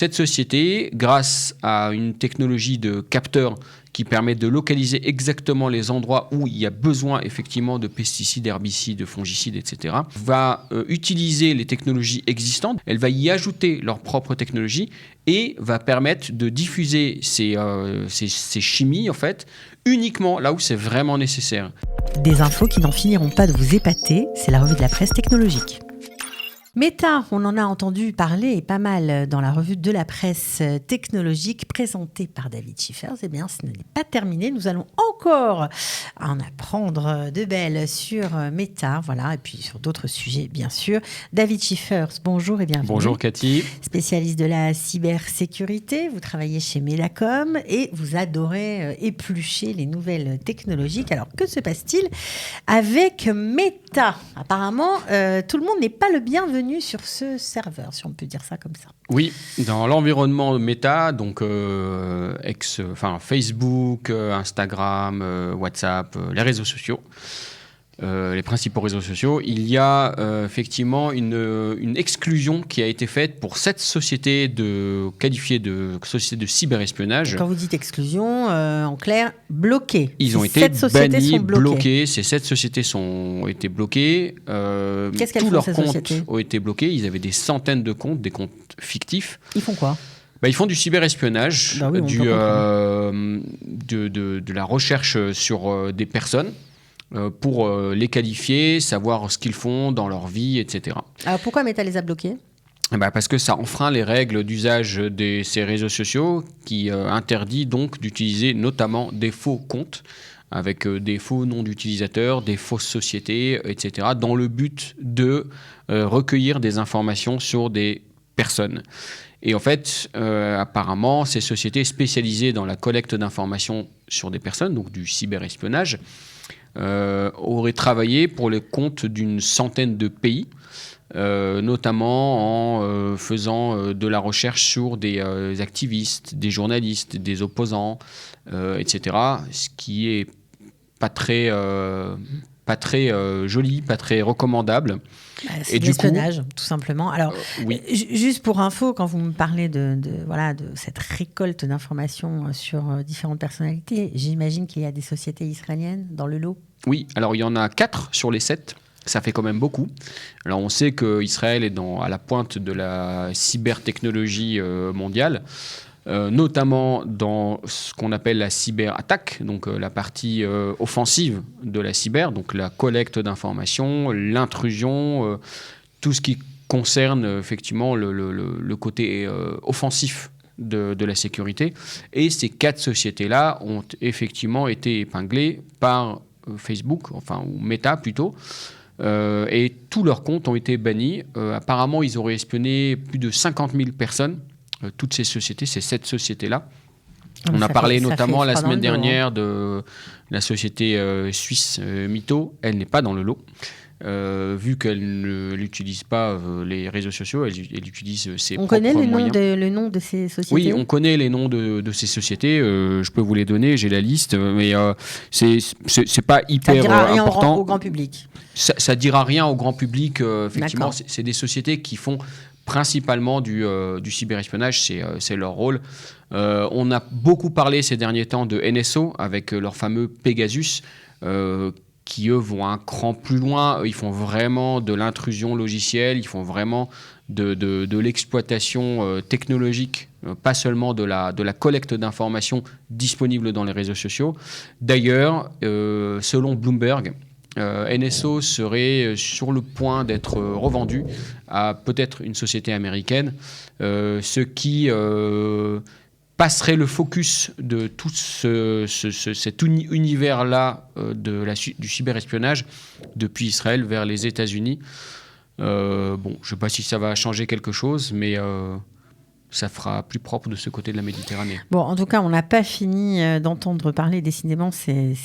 Cette société, grâce à une technologie de capteur qui permet de localiser exactement les endroits où il y a besoin effectivement de pesticides, herbicides, fongicides, etc., va utiliser les technologies existantes, elle va y ajouter leur propre technologie et va permettre de diffuser ces chimies en fait, uniquement là où c'est vraiment nécessaire. Des infos qui n'en finiront pas de vous épater, c'est la revue de la presse technologique. Meta, on en a entendu parler et pas mal dans la revue de la presse technologique présentée par David Schiffers. Eh bien, ce n'est pas terminé. Nous allons encore en apprendre de belles sur Meta, voilà, et puis sur d'autres sujets, bien sûr. David Schiffers, bonjour et bienvenue. Bonjour Cathy. Spécialiste de la cybersécurité, vous travaillez chez Medacom et vous adorez éplucher les nouvelles technologies. Alors, que se passe-t-il avec Meta ? Apparemment, tout le monde n'est pas le bienvenu sur ce serveur, si on peut dire ça comme ça. Oui, dans l'environnement Meta, donc Facebook, Instagram, WhatsApp, les réseaux sociaux, les principaux réseaux sociaux, il y a effectivement une exclusion qui a été faite pour cette société qualifiée de société de cyberespionnage. Quand vous dites exclusion, en clair, bloqués. Ils ont été bannis, bloqués. Ces 7 sociétés ont été bloquées. Qu'est-ce qu'elles tous font, leurs ces comptes sociétés ont été bloqués. Ils avaient des centaines de comptes, des comptes fictifs. Ils font quoi ? Ils font du cyberespionnage, oui, de la recherche sur des personnes. Pour les qualifier, savoir ce qu'ils font dans leur vie, etc. Alors pourquoi Meta les a bloqués ? Parce que ça enfreint les règles d'usage de ces réseaux sociaux qui interdit donc d'utiliser notamment des faux comptes avec des faux noms d'utilisateurs, des fausses sociétés, etc. dans le but de recueillir des informations sur des personnes. Et en fait, apparemment, ces sociétés spécialisées dans la collecte d'informations sur des personnes, donc du cyberespionnage, aurait travaillé pour le compte d'une centaine de pays, notamment en faisant de la recherche sur des activistes, des journalistes, des opposants, etc. Ce qui est pas très joli, pas très recommandable. C'est de l'espionnage, tout simplement. Alors, oui. Juste pour info, quand vous me parlez de cette récolte d'informations sur différentes personnalités, j'imagine qu'il y a des sociétés israéliennes dans le lot. Oui, alors il y en a 4 sur les 7. Ça fait quand même beaucoup. Alors on sait qu'Israël est à la pointe de la cybertechnologie mondiale. Notamment dans ce qu'on appelle la cyberattaque, donc la partie offensive de la cyber, donc la collecte d'informations, l'intrusion, tout ce qui concerne effectivement le côté offensif de la sécurité. Et ces 4 sociétés-là ont effectivement été épinglées par Facebook, ou Meta plutôt, et tous leurs comptes ont été bannis. Apparemment, ils auraient espionné plus de 50 000 personnes. Toutes ces sociétés, ces 7 sociétés-là. On a parlé notamment la semaine dernière de la société suisse Mytho. Elle n'est pas dans le lot, vu qu'elle n'utilise pas les réseaux sociaux, elle utilise ses propres moyens. On connaît le nom de ces sociétés ? Oui, on connaît les noms de ces sociétés. Je peux vous les donner, j'ai la liste, mais c'est pas hyper important. Ça dira rien au grand public. Ça dira rien au grand public. Effectivement, c'est des sociétés qui font principalement du cyberespionnage, c'est leur rôle. On a beaucoup parlé ces derniers temps de NSO avec leur fameux Pegasus, qui eux vont un cran plus loin. Ils font vraiment de l'intrusion logicielle, ils font vraiment de l'exploitation technologique, pas seulement de la collecte d'informations disponibles dans les réseaux sociaux. D'ailleurs, selon Bloomberg, NSO serait sur le point d'être revendu à peut-être une société américaine, ce qui passerait le focus de tout cet univers-là du cyberespionnage depuis Israël vers les États-Unis. Je ne sais pas si ça va changer quelque chose, mais ça fera plus propre de ce côté de la Méditerranée. Bon, en tout cas, on n'a pas fini d'entendre parler. Décidément, c'est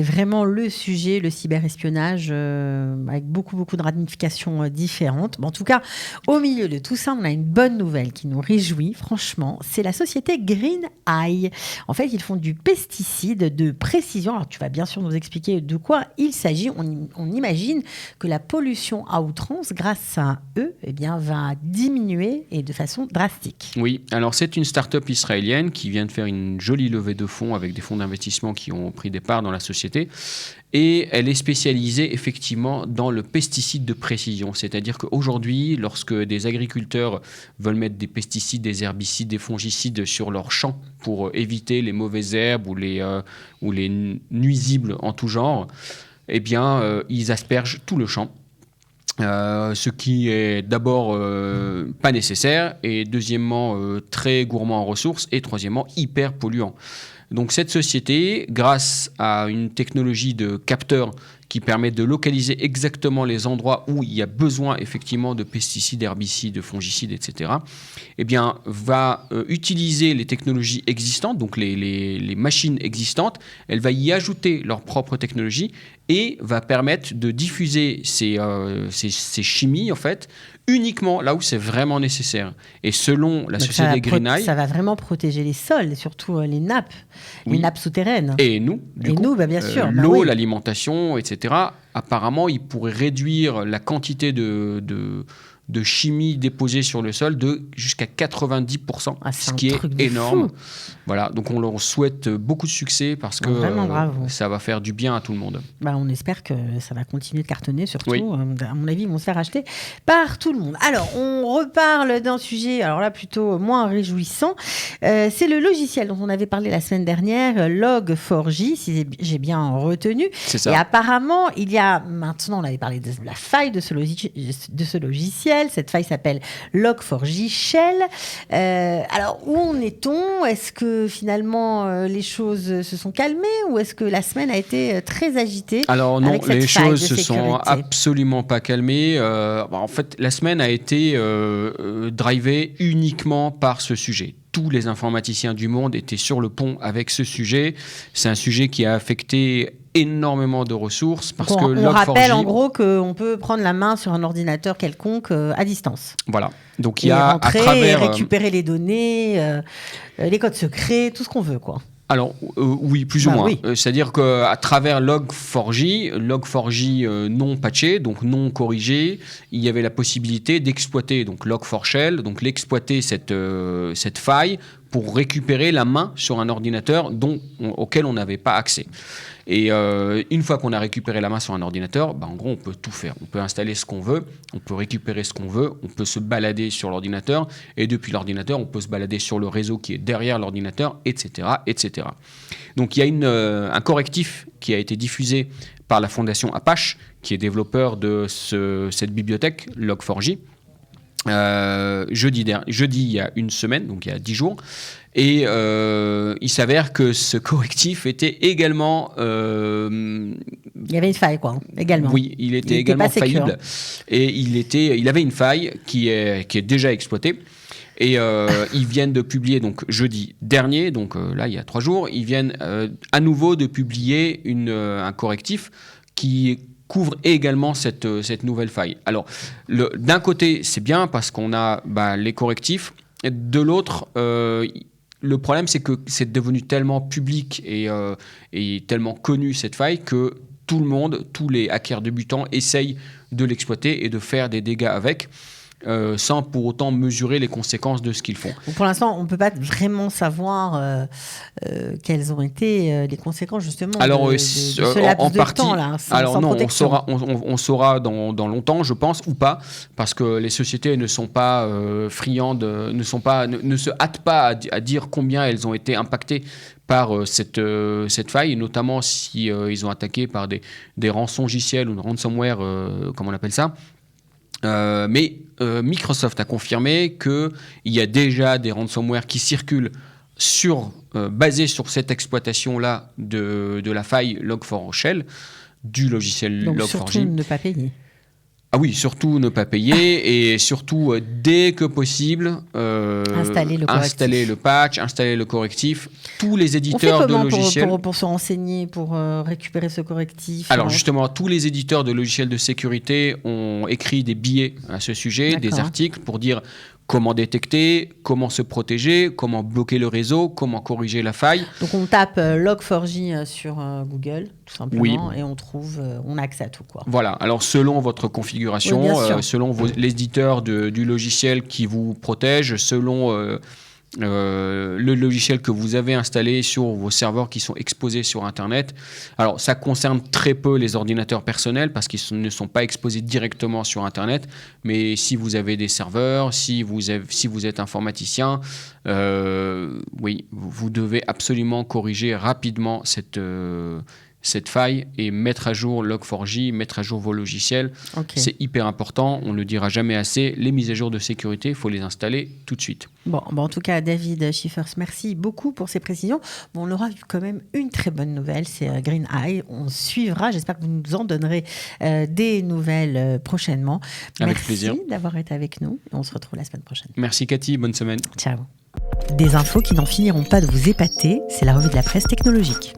vraiment le sujet, le cyberespionnage, avec beaucoup de ramifications différentes. Bon, en tout cas, au milieu de tout ça, on a une bonne nouvelle qui nous réjouit, franchement. C'est la société Green Eye. En fait, ils font du pesticide de précision. Alors, tu vas bien sûr nous expliquer de quoi il s'agit. On imagine que la pollution à outrance, grâce à eux, va diminuer et de façon façon drastique. Oui, alors c'est une start-up israélienne qui vient de faire une jolie levée de fonds avec des fonds d'investissement qui ont pris des parts dans la société. Et elle est spécialisée effectivement dans le pesticide de précision. C'est-à-dire qu'aujourd'hui, lorsque des agriculteurs veulent mettre des pesticides, des herbicides, des fongicides sur leurs champs pour éviter les mauvaises herbes ou les nuisibles en tout genre, eh bien, ils aspergent tout le champ. Ce qui est d'abord pas nécessaire, et deuxièmement très gourmand en ressources, et troisièmement hyper polluant. Donc cette société, grâce à une technologie de capteur qui permet de localiser exactement les endroits où il y a besoin effectivement de pesticides, herbicides, fongicides, etc., eh bien, va utiliser les technologies existantes, donc les machines existantes, elle va y ajouter leur propre technologie et va permettre de diffuser ces chimies, en fait, uniquement là où c'est vraiment nécessaire. Et selon la société Greeneye... Ça va vraiment protéger les sols, et surtout les nappes, les nappes souterraines. Et nous, du coup, bien sûr. L'eau, l'alimentation, etc. Apparemment, il pourrait réduire la quantité de chimie déposée sur le sol jusqu'à 90%, ce qui est énorme. Voilà, donc on leur souhaite beaucoup de succès parce que ça va faire du bien à tout le monde. On espère que ça va continuer de cartonner, surtout. Oui. À mon avis, ils vont se faire acheter par tout le monde. Alors, on reparle d'un sujet, alors là, plutôt moins réjouissant. C'est le logiciel dont on avait parlé la semaine dernière, Log4j, si j'ai bien retenu. C'est ça. Et apparemment, il y a maintenant, on avait parlé de la faille de ce logiciel. Cette faille s'appelle Log4j Shell. Alors, où en est-on ? Est-ce que finalement les choses se sont calmées ou est-ce que la semaine a été très agitée ? Alors non, les choses se sont absolument pas calmées. En fait, la semaine a été drivée uniquement par ce sujet. Tous les informaticiens du monde étaient sur le pont avec ce sujet. C'est un sujet qui a affecté énormément de ressources parce que on rappelle en gros qu'on peut prendre la main sur un ordinateur quelconque à distance. Voilà. Donc il y a rentrer, à travers récupérer les données, les codes secrets, tout ce qu'on veut, quoi. Alors oui, plus ou moins. Oui. C'est-à-dire qu'à travers Log4j non patché, donc non corrigé, il y avait la possibilité d'exploiter donc Log4Shell, donc l'exploiter cette faille pour récupérer la main sur un ordinateur auquel on n'avait pas accès. Et une fois qu'on a récupéré la main sur un ordinateur, en gros, on peut tout faire. On peut installer ce qu'on veut, on peut récupérer ce qu'on veut, on peut se balader sur l'ordinateur, et depuis l'ordinateur, on peut se balader sur le réseau qui est derrière l'ordinateur, etc., etc. Donc, il y a un correctif qui a été diffusé par la fondation Apache, qui est développeur de cette bibliothèque, Log4j, jeudi, il y a une semaine, donc il y a 10 jours. Et il s'avère que ce correctif était également... il y avait une faille, quoi, également. Oui, il était également faillible. Et il avait une faille qui est déjà exploitée. Et ils viennent de publier, donc jeudi dernier, donc là il y a 3 jours, ils viennent à nouveau de publier un correctif qui couvre également cette nouvelle faille. Alors, d'un côté, c'est bien parce qu'on a les correctifs. De l'autre, le problème, c'est que c'est devenu tellement public et tellement connu, cette faille, que tout le monde, tous les hackers débutants, essayent de l'exploiter et de faire des dégâts avec. Sans pour autant mesurer les conséquences de ce qu'ils font. Pour l'instant, on ne peut pas vraiment savoir quelles ont été les conséquences justement de ce laps de temps là, sans protection. On saura dans longtemps, je pense, ou pas, parce que les sociétés ne sont pas friandes, ne se hâtent pas à dire combien elles ont été impactées par cette faille, notamment si ils ont attaqué par des rançongiciels ou ransomware, comme on appelle ça. Mais Microsoft a confirmé qu'il y a déjà des ransomware qui circulent basés sur cette exploitation-là de la faille Log4Shell, du logiciel Log4j. Donc surtout ne pas payer. Ah oui, surtout ne pas payer et surtout, dès que possible, installer le patch, installer le correctif. Tous les éditeurs de logiciels... pour se renseigner, pour récupérer ce correctif? Alors justement, tous les éditeurs de logiciels de sécurité ont écrit des billets à ce sujet, des articles pour dire comment détecter, comment se protéger, comment bloquer le réseau, comment corriger la faille. Donc on tape Log4j sur Google, tout simplement, et on a accès à tout, quoi. Voilà, alors selon votre configuration, selon l'éditeur du logiciel qui vous protège, selon le logiciel que vous avez installé sur vos serveurs qui sont exposés sur Internet. Alors, ça concerne très peu les ordinateurs personnels parce qu'ils ne sont pas exposés directement sur Internet. Mais si vous avez des serveurs, si vous êtes informaticien, oui, vous devez absolument corriger rapidement cette faille et mettre à jour Log4j, mettre à jour vos logiciels. Okay. C'est hyper important, on ne le dira jamais assez. Les mises à jour de sécurité, il faut les installer tout de suite. Bon, en tout cas, David Schiffers, merci beaucoup pour ces précisions. Bon, on aura eu quand même une très bonne nouvelle, c'est GreenEye. On suivra, j'espère que vous nous en donnerez des nouvelles prochainement. Avec plaisir. Merci d'avoir été avec nous et on se retrouve la semaine prochaine. Merci Cathy, bonne semaine. Ciao. Des infos qui n'en finiront pas de vous épater, c'est la revue de la presse technologique.